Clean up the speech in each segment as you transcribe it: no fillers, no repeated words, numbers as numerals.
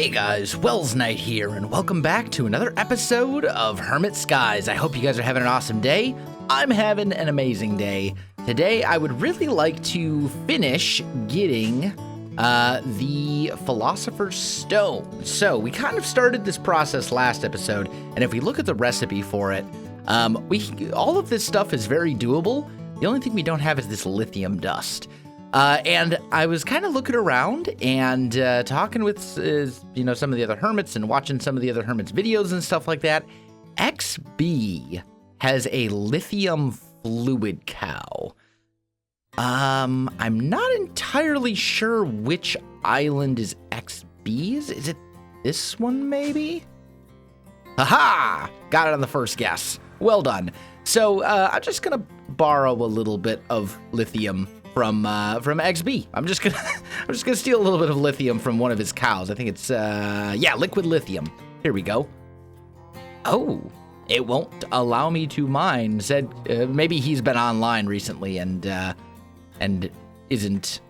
Hey guys, Welsknight here, and welcome back to another episode of Hermit Skies. I hope you guys are having an awesome day. I'm having an amazing day. Today, I would really like to finish getting the Philosopher's Stone. So, we kind of started this process last episode, and if we look at the recipe for it, all of this stuff is very doable. The only thing we don't have is this lithium dust. And I was kind of looking around and talking with, some of the other hermits and watching some of the other hermits' videos and stuff like that. XB has a lithium fluid cow. I'm not entirely sure which island is XB's. Is it this one, maybe? Haha! Got it on the first guess. Well done. So I'm just gonna borrow a little bit of lithium from XB. I'm just gonna steal a little bit of lithium from one of his cows. I think it's liquid lithium. Here we go. Oh, it won't allow me to mine. Said maybe he's been online recently and isn't.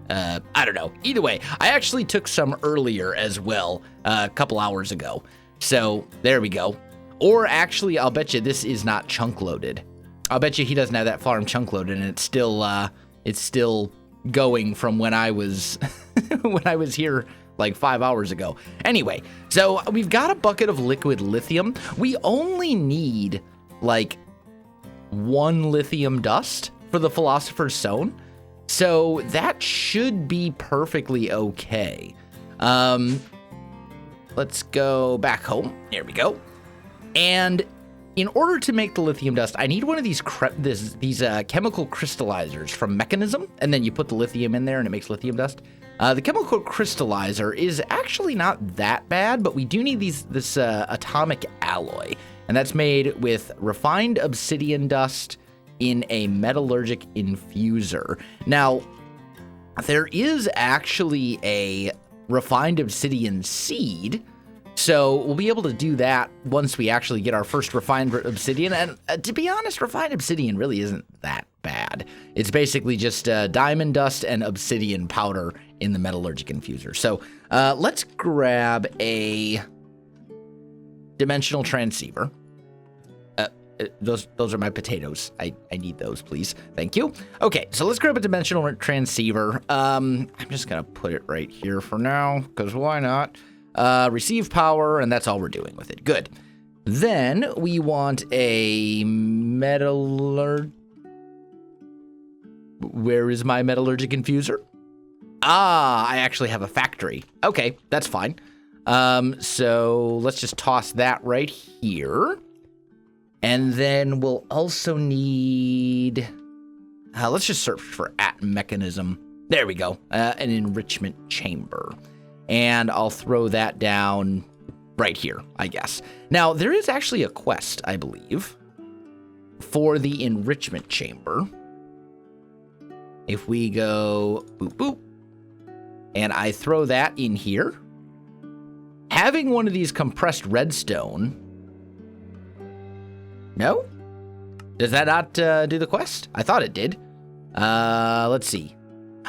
I don't know. Either way, I actually took some earlier as well, a couple hours ago. So there we go. Or actually, I'll bet you this is not chunk loaded. I'll bet you he doesn't have that farm chunk loaded, and it's still going from when I was here like 5 hours ago. Anyway, so we've got a bucket of liquid lithium. We only need like one lithium dust for the Philosopher's Stone, so that should be perfectly okay. Let's go back home. There we go. And in order to make the lithium dust, I need one of these chemical crystallizers from Mechanism, and then you put the lithium in there and it makes lithium dust. The chemical crystallizer is actually not that bad, but we do need this atomic alloy, and that's made with refined obsidian dust in a metallurgic infuser. Now, there is actually a refined obsidian seed, so we'll be able to do that once we actually get our first refined obsidian. And to be honest, refined obsidian really isn't that bad. It's basically just diamond dust and obsidian powder in the metallurgic infuser. So let's grab a dimensional transceiver. Those are my potatoes. I need those, please. Thank you. Okay, so let's grab a dimensional transceiver. I'm just going to put it right here for now, because why not? Receive power, and that's all we're doing with it. Good. Then we want a Where is my metallurgic infuser? Ah, I actually have a factory. Okay, that's fine. So let's just toss that right here. And then we'll also need... let's just search for Mechanism. There we go. An enrichment chamber. And I'll throw that down right here, I guess. Now, there is actually a quest, I believe, for the enrichment chamber. If we go boop, boop, and I throw that in here, having one of these compressed redstone... No? Does that not do the quest? I thought it did. Let's see.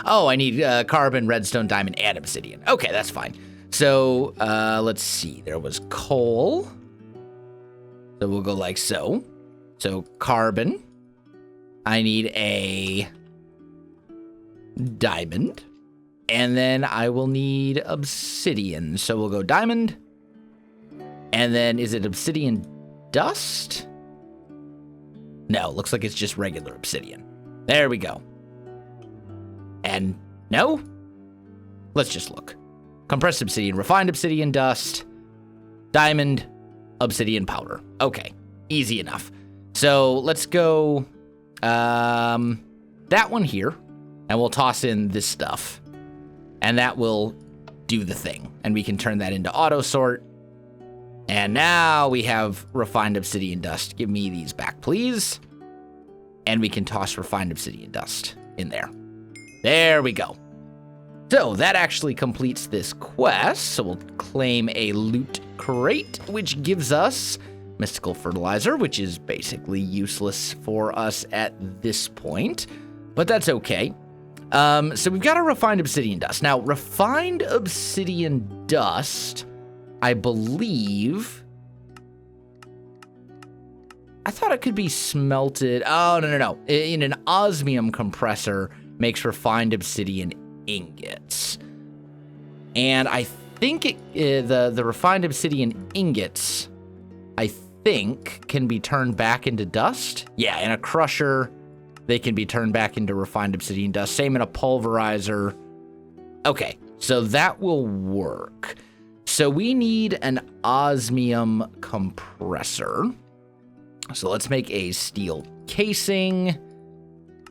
Oh, I need carbon, redstone, diamond, and obsidian. Okay, that's fine. So, let's see. There was coal. So we'll go like so. So, carbon. I need a diamond. And then I will need obsidian. So we'll go diamond. And then, is it obsidian dust? No, looks like it's just regular obsidian. There we go. And no? Let's just look. Compressed obsidian, refined obsidian dust, diamond, obsidian powder. Okay, easy enough. So let's go that one here, and we'll toss in this stuff. And that will do the thing. And we can turn that into auto sort. And now we have refined obsidian dust. Give me these back, please. And we can toss refined obsidian dust in there. There we go. So that actually completes this quest. So we'll claim a loot crate, which gives us mystical fertilizer, which is basically useless for us at this point. But that's okay. So we've got our refined obsidian dust. Now, refined obsidian dust, I believe... I thought it could be smelted. Oh, no. In an osmium compressor makes refined obsidian ingots. And I think the refined obsidian ingots, I think, can be turned back into dust. Yeah, in a crusher... they can be turned back into refined obsidian dust. Same in a pulverizer. Okay, so that will work. So we need an osmium compressor. So let's make a steel casing.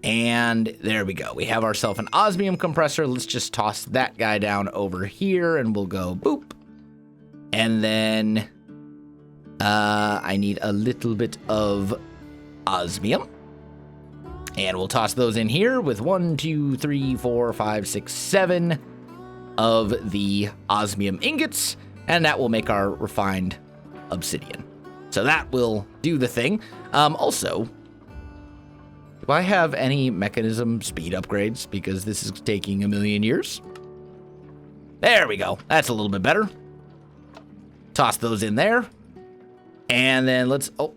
And there we go. We have ourselves an osmium compressor. Let's just toss that guy down over here and we'll go boop. And then I need a little bit of osmium. And we'll toss those in here with 1, 2, 3, 4, 5, 6, 7 of the osmium ingots. And that will make our refined obsidian. So that will do the thing. Also, do I have any mechanism speed upgrades? Because this is taking a million years. There we go. That's a little bit better. Toss those in there. And then let's... Oh,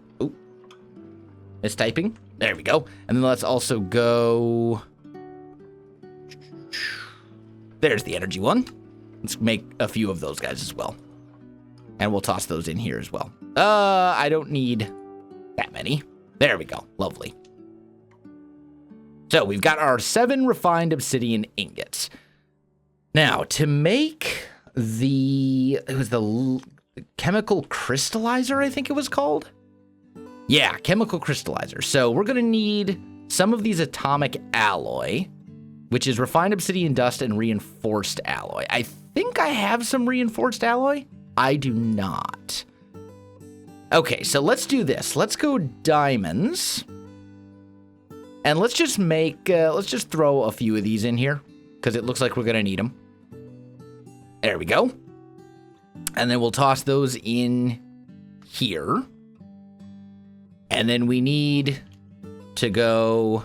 it's typing. There we go. And then let's also go... There's the energy one. Let's make a few of those guys as well. And we'll toss those in here as well. I don't need that many. There we go. Lovely. So we've got our 7 refined obsidian ingots. Now, to make the... It was the chemical crystallizer, I think it was called? Yeah, chemical crystallizer. So we're going to need some of these atomic alloy, which is refined obsidian dust and reinforced alloy. I think I have some reinforced alloy. I do not. Okay, so let's do this. Let's go diamonds. And let's just make, let's just throw a few of these in here because it looks like we're going to need them. There we go. And then we'll toss those in here. And then we need to go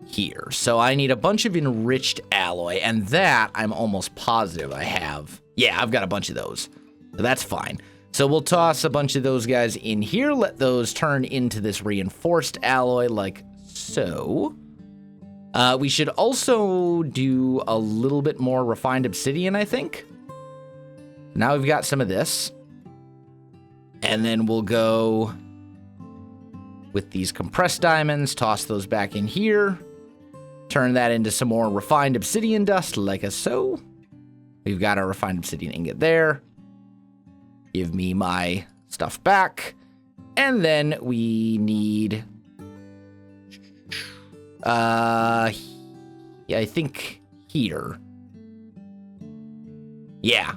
here. So I need a bunch of enriched alloy, and that I'm almost positive I have. Yeah, I've got a bunch of those. So that's fine. So we'll toss a bunch of those guys in here, let those turn into this reinforced alloy like so. We should also do a little bit more refined obsidian, I think. Now we've got some of this. And then we'll go with these compressed diamonds, toss those back in here, turn that into some more refined obsidian dust like so. We've got our refined obsidian ingot there. Give me my stuff back. And then we need, yeah, I think here. Yeah.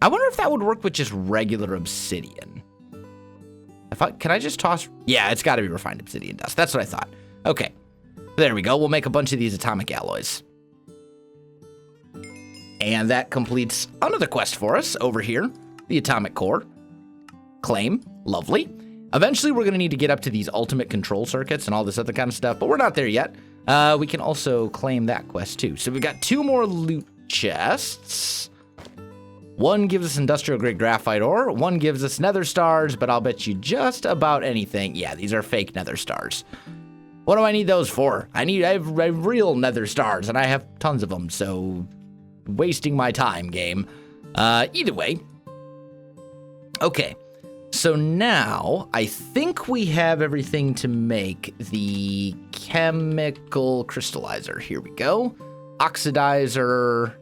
I wonder if that would work with just regular obsidian. Can I just toss? Yeah, it's got to be refined obsidian dust. That's what I thought. Okay. There we go. We'll make a bunch of these atomic alloys. And that completes another quest for us over here. The atomic core. Claim. Lovely. Eventually, we're going to need to get up to these ultimate control circuits and all this other kind of stuff, but we're not there yet. We can also claim that quest too. So we've got 2 more loot chests. One gives us industrial grade graphite ore. One gives us nether stars, but I'll bet you just about anything. Yeah, these are fake nether stars. What do I need those for? I have real nether stars, and I have tons of them, so wasting my time, game. Either way. Okay, so now I think we have everything to make the chemical crystallizer. Here we go. Oxidizer,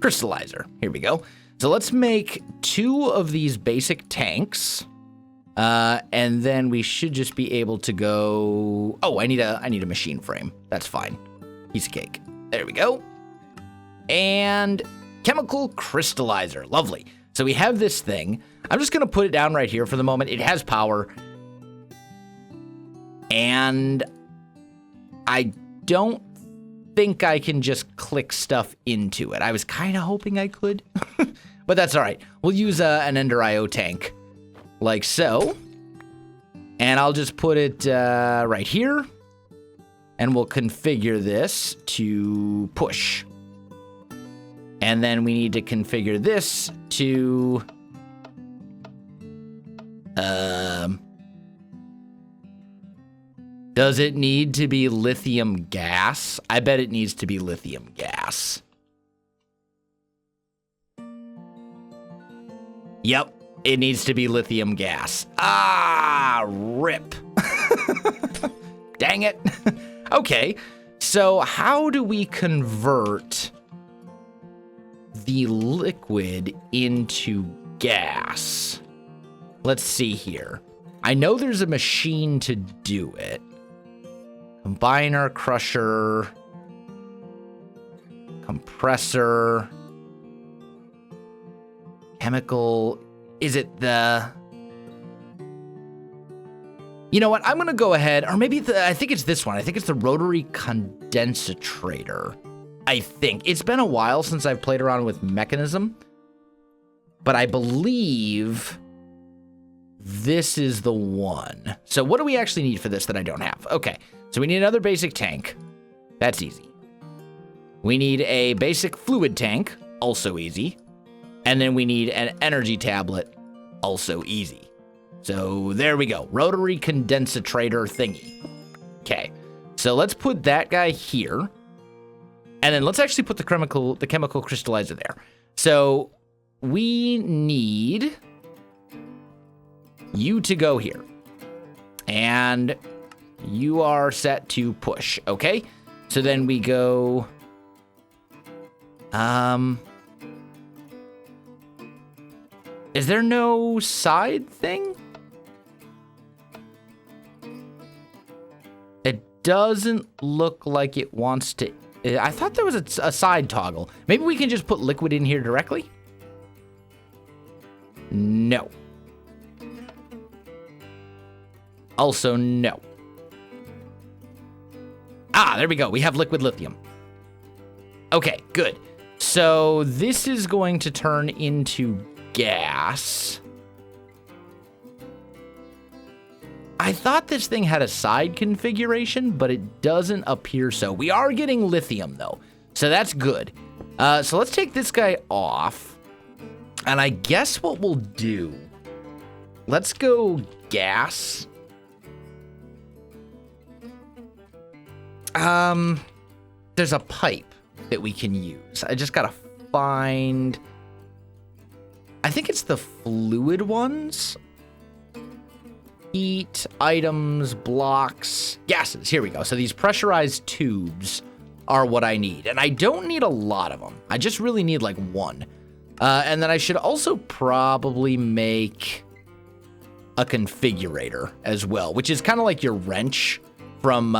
crystallizer. Here we go. So let's make 2 of these basic tanks. And then we should just be able to go... Oh, I need a machine frame. That's fine. Piece of cake. There we go. And chemical crystallizer. Lovely. So we have this thing. I'm just going to put it down right here for the moment. It has power. And I don't think I can just click stuff into it. I was kind of hoping I could. But that's all right. We'll use an Ender IO tank. Like so. And I'll just put it right here. And we'll configure this to push. And then we need to configure this to... Does it need to be lithium gas? I bet it needs to be lithium gas. Yep, it needs to be lithium gas. Ah, rip. Dang it. Okay, so how do we convert the liquid into gas? Let's see here. I know there's a machine to do it. Combiner, crusher, compressor, chemical. Is it the... You know what? I'm going to go ahead, or maybe I think it's this one. I think it's the rotary condensator. I think. It's been a while since I've played around with mechanism, but I believe this is the one. So what do we actually need for this that I don't have? Okay, so we need another basic tank. That's easy. We need a basic fluid tank, also easy. And then we need an energy tablet, also easy. So there we go, rotary condensator thingy. Okay, so let's put that guy here. And then let's actually put the chemical crystallizer there. So we need you to go here. And you are set to push, okay? So then we go... Is there no side thing? It doesn't look like it wants to... I thought there was a side toggle. Maybe we can just put liquid in here directly? No. Also, no. Ah, there we go. We have liquid lithium. Okay, good. So this is going to turn into gas. I thought this thing had a side configuration, but it doesn't appear so. We are getting lithium, though, so that's good. So let's take this guy off, and I guess what we'll do, let's go gas. There's a pipe that we can use. I just gotta find... I think it's the fluid ones. Heat, items, blocks, gases. Here we go. So these pressurized tubes are what I need. And I don't need a lot of them. I just really need like one. And then I should also probably make a configurator as well, which is kind of like your wrench from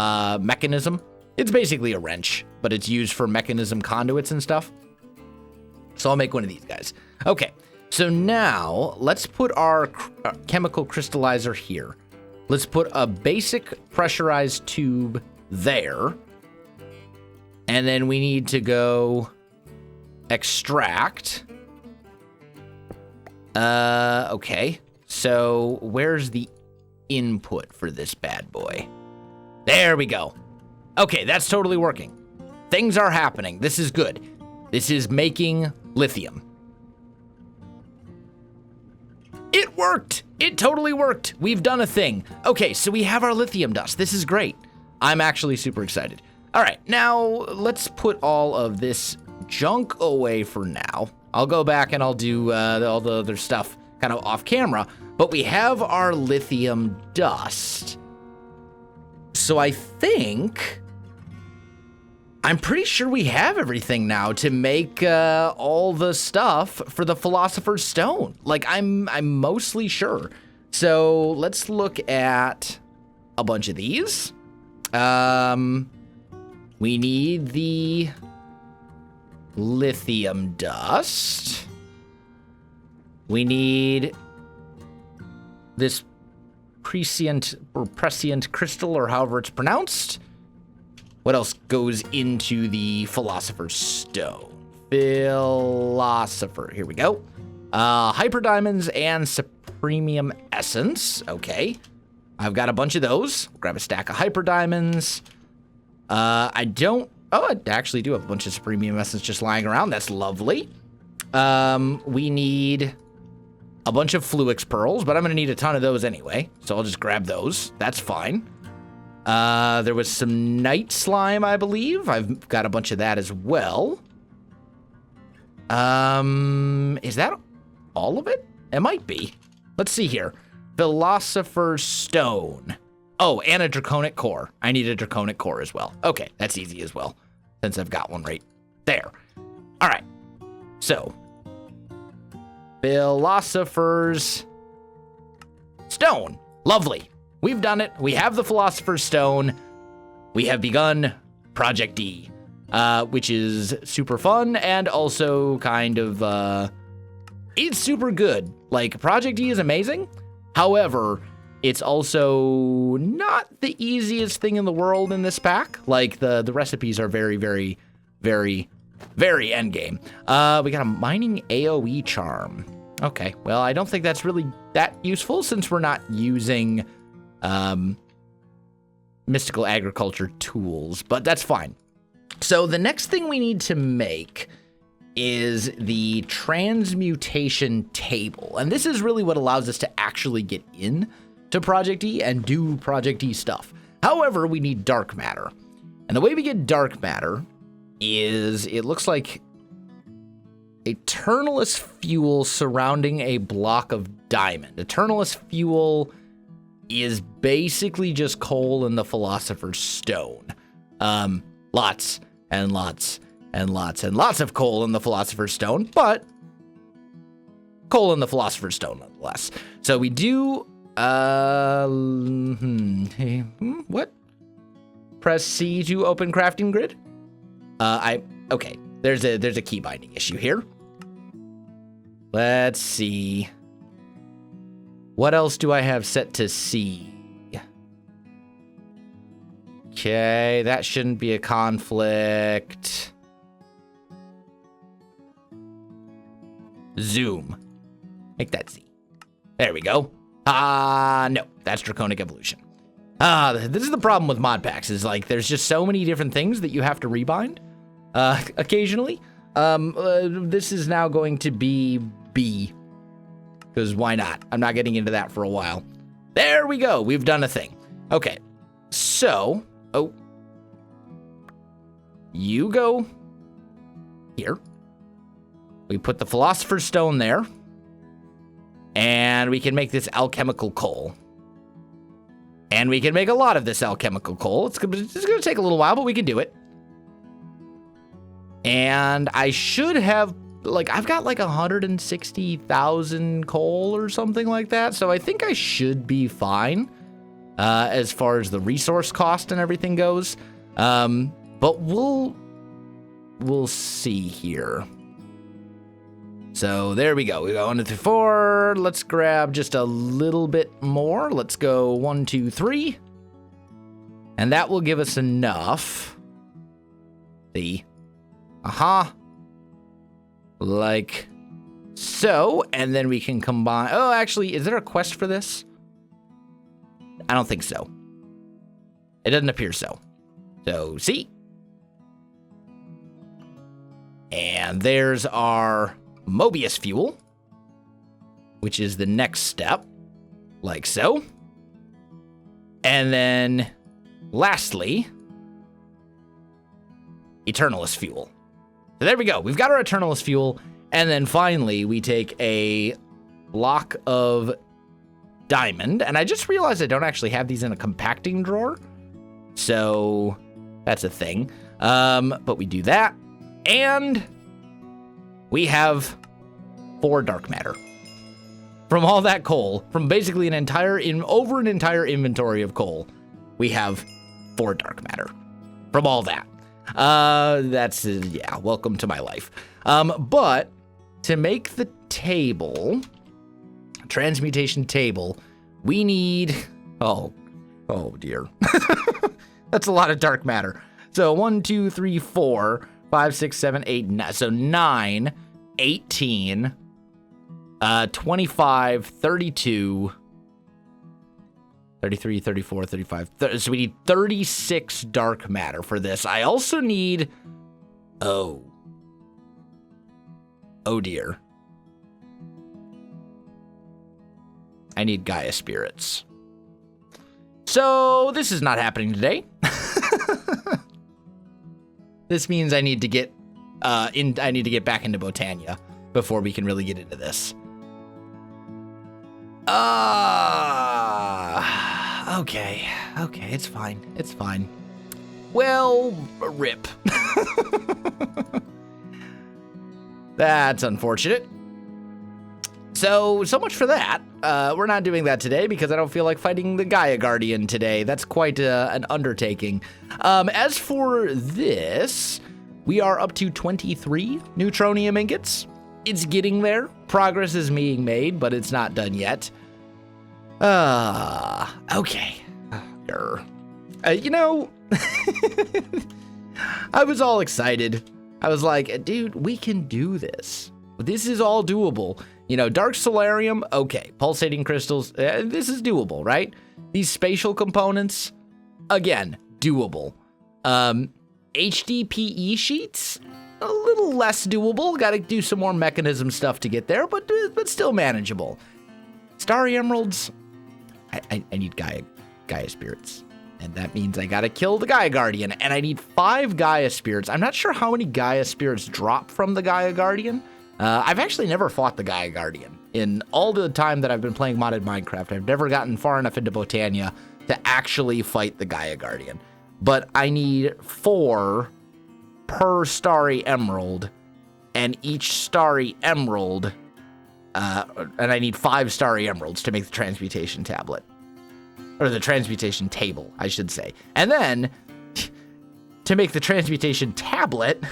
mechanism. It's basically a wrench, but it's used for mechanism conduits and stuff. So I'll make one of these guys. Okay. So now, let's put our chemical crystallizer here. Let's put a basic pressurized tube there. And then we need to go extract. Okay. So where's the input for this bad boy? There we go. Okay, that's totally working. Things are happening. This is good. This is making lithium. It worked! It totally worked! We've done a thing. Okay, so we have our lithium dust. This is great. I'm actually super excited. All right, now let's put all of this junk away for now. I'll go back and I'll do all the other stuff kind of off camera, but we have our lithium dust. So I think... I'm pretty sure we have everything now to make all the stuff for the Philosopher's Stone. Like, I'm mostly sure. So let's look at a bunch of these. We need the lithium dust. We need this prescient or prescient crystal, or however it's pronounced. What else goes into the Philosopher's Stone? Philosopher. Here we go. Hyper diamonds and supremium essence. Okay. I've got a bunch of those. Grab a stack of hyper diamonds. I don't... Oh, I actually do have a bunch of supremium essence just lying around. That's lovely. We need a bunch of Fluix pearls, but I'm going to need a ton of those anyway. So I'll just grab those. That's fine. There was some night slime, I believe. I've got a bunch of that as well. Is that all of it? It might be. Let's see here. Philosopher's Stone. Oh, and a Draconic Core. I need a Draconic Core as well. Okay, that's easy as well, since I've got one right there. All right. So, Philosopher's Stone. Lovely. We've done it. We have the Philosopher's Stone. We have begun Project D, which is super fun and also kind of, it's super good. Like, Project D is amazing. However, it's also not the easiest thing in the world in this pack. Like, the recipes are very, very, very, very endgame. We got a mining AoE charm. Okay, well, I don't think that's really that useful since we're not using mystical agriculture tools, but that's fine. So the next thing we need to make is the transmutation table. And this is really what allows us to actually get in to Project E and do Project E stuff. However, we need dark matter. And the way we get dark matter is, it looks like Eternalist fuel surrounding a block of diamond. Eternalist fuel is basically just coal in the Philosopher's Stone. Lots and lots and lots and lots of coal in the Philosopher's Stone, but coal in the Philosopher's Stone nonetheless. So we do, what? Press C to open crafting grid? Okay, there's a key binding issue here. Let's see. What else do I have set to C? Okay, that shouldn't be a conflict. Zoom. Make that Z. There we go. No, that's Draconic Evolution. This is the problem with mod packs, is like there's just so many different things that you have to rebind occasionally. This is now going to be B, because why not? I'm not getting into that for a while. There we go. We've done a thing. Okay, so, you go here. We put the Philosopher's Stone there, and we can make this alchemical coal. And we can make a lot of this alchemical coal. It's going to take a little while, but we can do it. And I should have, like, I've got like 160,000 coal or something like that. So I think I should be fine as far as the resource cost and everything goes. But we'll see here. So there we go. We go 1, 2, 3, 4. Let's grab just a little bit more. Let's go 1, 2, 3. And that will give us enough. See? Like so. And then we can combine. Oh, actually, is there a quest for this? I don't think so. It doesn't appear so. So, see? And there's our Mobius fuel, which is the next step, like so. And then, lastly, Eternalist fuel. So there we go. We've got our Eternalist fuel. And then finally, we take a block of diamond. And I just realized I don't actually have these in a compacting drawer. So that's a thing. But we do that. And we have 4 dark matter. From all that coal, from basically an entire inventory of coal, we have 4 dark matter. From all that. That's, yeah, welcome to my life. But to make the table, transmutation table, we need, oh dear. That's a lot of dark matter. So 1, 2, 3, 4, 5, 6, 7, 8, 9. So 9, 18, 25, 32, 33, 34, 35. So we need 36 dark matter for this. I also need... Oh dear. I need Gaia spirits. So this is not happening today. This means I need to get I need to get back into Botania before we can really get into this. Okay, it's fine. It's fine. Well, rip. That's unfortunate. So much for that. We're not doing that today because I don't feel like fighting the Gaia Guardian today. That's quite an undertaking. As for this, we are up to 23 neutronium ingots. It's getting there. Progress is being made, but it's not done yet. Okay. You know, I was all excited. I was like, dude, we can do this. This is all doable. You know, dark solarium, okay. Pulsating crystals, this is doable, right? These spatial components, again, doable. HDPE sheets, a little less doable. Got to do some more mechanism stuff to get there, but still manageable. Starry emeralds, I need Gaia spirits. And that means I gotta kill the Gaia Guardian, and I need 5 Gaia spirits. I'm not sure how many Gaia spirits drop from the Gaia Guardian. I've actually never fought the Gaia Guardian. In all the time that I've been playing modded Minecraft, I've never gotten far enough into Botania to actually fight the Gaia Guardian. But I need 4 per Starry Emerald, and each Starry Emerald, and I need 5 Starry Emeralds to make the Transmutation tablet. Or the Transmutation table, I should say. And then, to make the Transmutation tablet,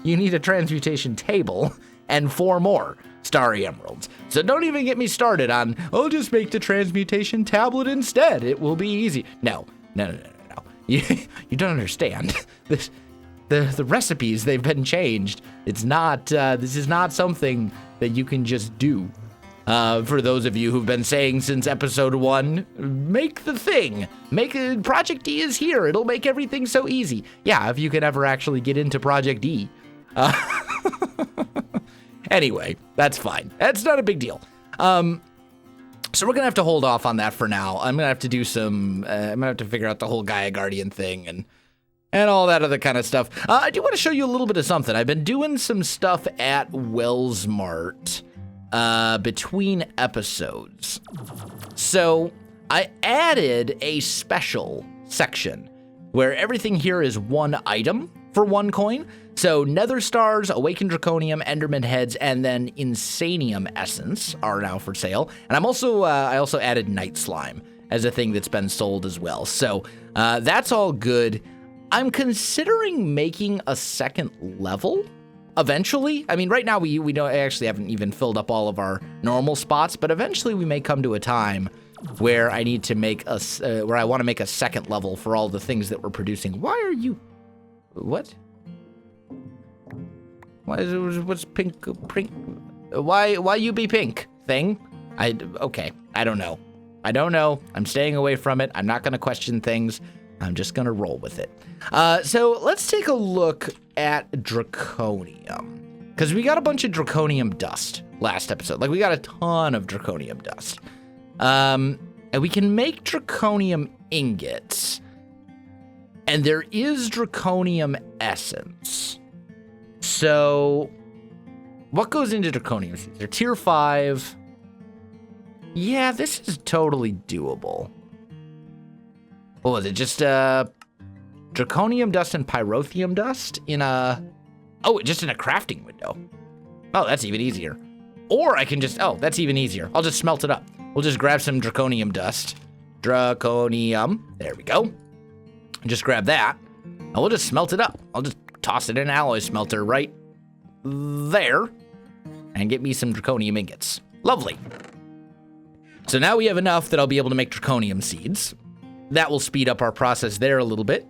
you need a Transmutation table and 4 more Starry Emeralds. So don't even get me started on, I'll just make the Transmutation tablet instead. It will be easy. No. You don't understand. The recipes, they've been changed. It's not, this is not something that you can just do. For those of you who've been saying since episode 1, make the thing. Project D is here. It'll make everything so easy. Yeah, if you can ever actually get into Project D. Anyway, that's fine. That's not a big deal. So we're gonna have to hold off on that for now. I'm gonna have to do some. I'm gonna have to figure out the whole Gaia Guardian thing and all that other kind of stuff. I do want to show you a little bit of something. I've been doing some stuff at Welsmart between episodes. So I added a special section where everything here is 1 item for 1 coin. So Nether Stars, Awakened Draconium, Enderman Heads, and then Insanium Essence are now for sale. And I also added Night Slime as a thing that's been sold as well. So that's all good. I'm considering making a 2nd level eventually. I mean, right now we don't actually haven't even filled up all of our normal spots, but eventually we may come to a time where I need to make where I want to make a 2nd level for all the things that we're producing. Why are you? What? What's pink? Why you be pink thing? Okay. I don't know. I'm staying away from it. I'm not gonna question things. I'm just gonna roll with it. So let's take a look at Draconium, because we got a bunch of Draconium dust last episode. Like, we got a ton of Draconium dust. And we can make Draconium ingots, and there is Draconium essence. So what goes into Draconium? They're tier 5. Yeah, this is totally doable. What was it? Just Draconium dust and Pyrotheum dust in just in a crafting window. Oh, that's even easier. Or I can just, that's even easier. I'll just smelt it up. We'll just grab some Draconium dust. Draconium, there we go. Just grab that, and we'll just smelt it up. I'll just toss it in an alloy smelter right there, and get me some Draconium ingots. Lovely. So now we have enough that I'll be able to make Draconium seeds. That will speed up our process there a little bit.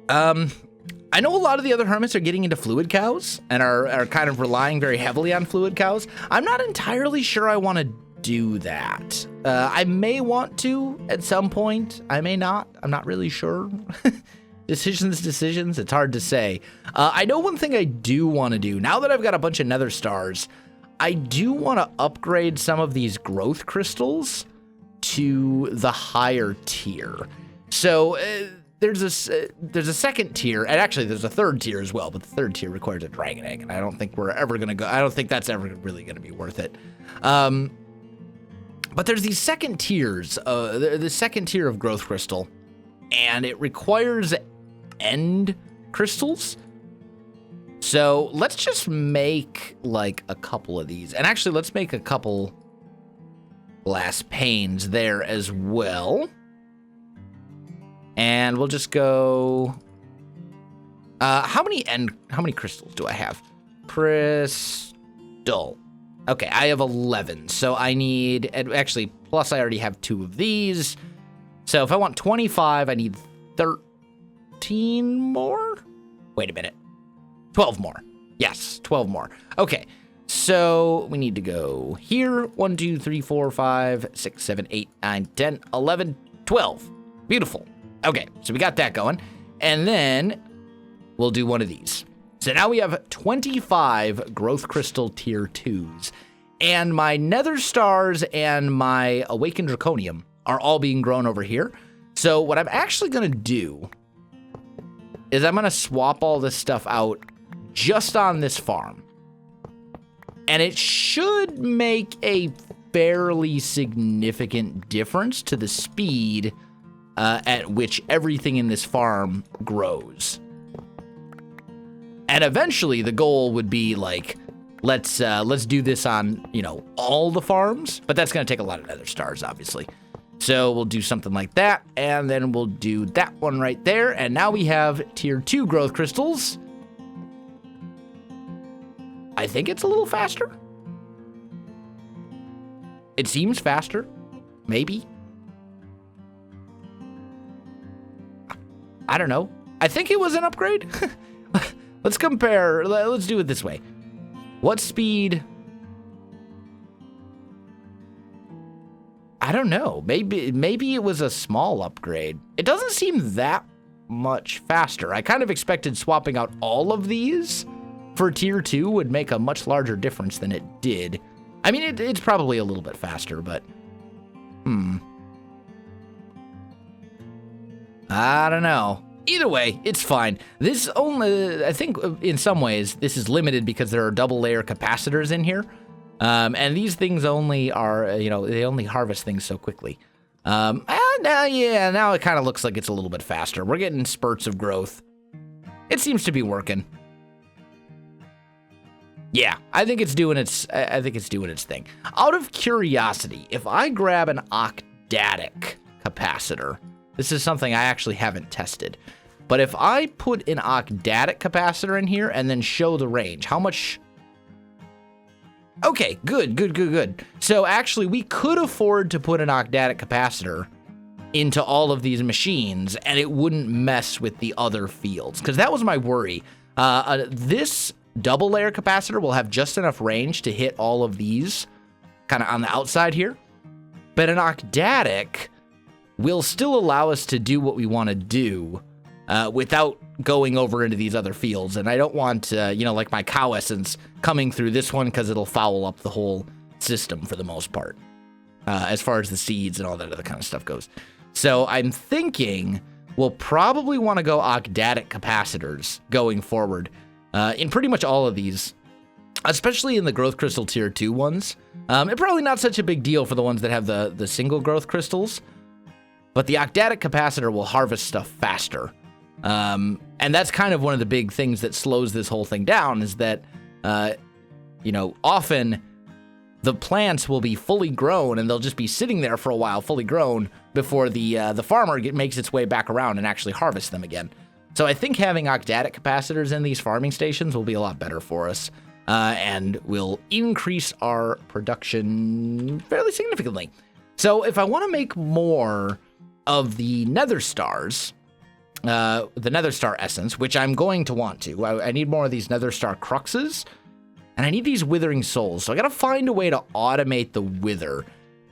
I know a lot of the other hermits are getting into fluid cows and are kind of relying very heavily on fluid cows. I'm not entirely sure I want to do that. I may want to at some point. I may not. I'm not really sure. Decisions. It's hard to say. I know one thing I do want to do, now that I've got a bunch of nether stars, I do want to upgrade some of these growth crystals to the higher tier. So there's a second tier, and actually there's a third tier as well, but the third tier requires a dragon egg, and I don't think we're ever going to go, I don't think that's ever really going to be worth it. But there's these second tiers, the second tier of growth crystal, and it requires end crystals. So let's just make like a couple of these, and actually let's make a couple glass panes there as well. And we'll just go, how many crystals do I have? Crystal. Okay, I have 11, so I need, actually, plus I already have 2 of these. So if I want 25, I need 13 more? Wait a minute. 12 more. Yes, 12 more. Okay, so we need to go here. 1, 2, 3, 4, 5, 6, 7, 8, 9, 10, 11, 12. Beautiful. Okay, so we got that going. And then we'll do one of these. So now we have 25 growth crystal tier 2s. And my nether stars and my awakened draconium are all being grown over here. So what I'm actually going to do is I'm going to swap all this stuff out just on this farm. And it should make a fairly significant difference to the speed at which everything in this farm grows. And eventually the goal would be like, let's do this on, you know, all the farms, but that's going to take a lot of nether stars, obviously. So we'll do something like that, and then we'll do that one right there, and now we have tier 2 growth crystals. I think it's a little faster. It seems faster, maybe. I don't know. I think it was an upgrade. Let's compare. Let's do it this way. What speed? I don't know. Maybe it was a small upgrade. It doesn't seem that much faster. I kind of expected swapping out all of these for tier 2 would make a much larger difference than it did. I mean, it's probably a little bit faster, but I don't know. Either way, it's fine. This only, I think in some ways, this is limited because there are double layer capacitors in here. And these things only are, you know, they only harvest things so quickly. Now it kind of looks like it's a little bit faster. We're getting spurts of growth. It seems to be working. Yeah, I think it's doing its thing. Out of curiosity, if I grab an octadic capacitor, this is something I actually haven't tested. But if I put an octadic capacitor in here and then show the range, how much? Okay, good. So actually, we could afford to put an octadic capacitor into all of these machines, and it wouldn't mess with the other fields, because that was my worry. This double layer capacitor will have just enough range to hit all of these kind of on the outside here. But an octadic will still allow us to do what we want to do without going over into these other fields. And I don't want, like my cow essence coming through this one, because it'll foul up the whole system for the most part, as far as the seeds and all that other kind of stuff goes. So I'm thinking we'll probably want to go octadic capacitors going forward in pretty much all of these, especially in the growth crystal tier 2 ones. It's probably not such a big deal for the ones that have the single growth crystals, but the octadic capacitor will harvest stuff faster. And that's kind of one of the big things that slows this whole thing down, is that, often the plants will be fully grown and they'll just be sitting there for a while fully grown before the farmer makes its way back around and actually harvests them again. So I think having octadic capacitors in these farming stations will be a lot better for us, and will increase our production fairly significantly. So if I want to make more of the nether stars, the nether star essence, which I'm going to want to. I need more of these nether star cruxes. and I need these withering souls. So I gotta find a way to automate the wither.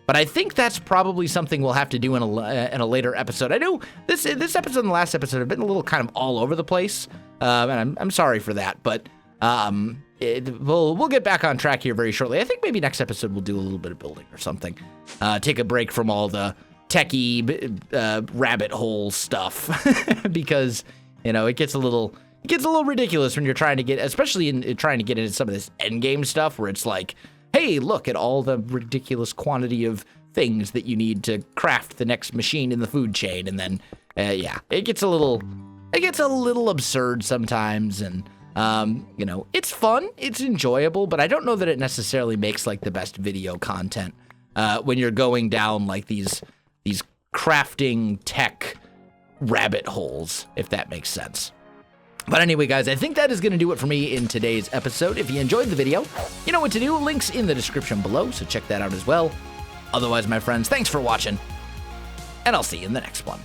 But I think that's probably something we'll have to do in a later episode. I know this episode and the last episode have been a little kind of all over the place, and I'm sorry for that. But we'll get back on track here very shortly. I think maybe next episode we'll do a little bit of building or something. Take a break from all the techie rabbit hole stuff because it gets a little ridiculous when you're trying to get, especially in trying to get into some of this end game stuff where it's like, hey, look at all the ridiculous quantity of things that you need to craft the next machine in the food chain. And then, it gets a little absurd sometimes. And, it's fun, it's enjoyable, but I don't know that it necessarily makes like the best video content, when you're going down like these crafting tech rabbit holes, if that makes sense. But anyway, guys, I think that is going to do it for me in today's episode. If you enjoyed the video, you know what to do. Links in the description below, so check that out as well. Otherwise, my friends, thanks for watching, and I'll see you in the next one.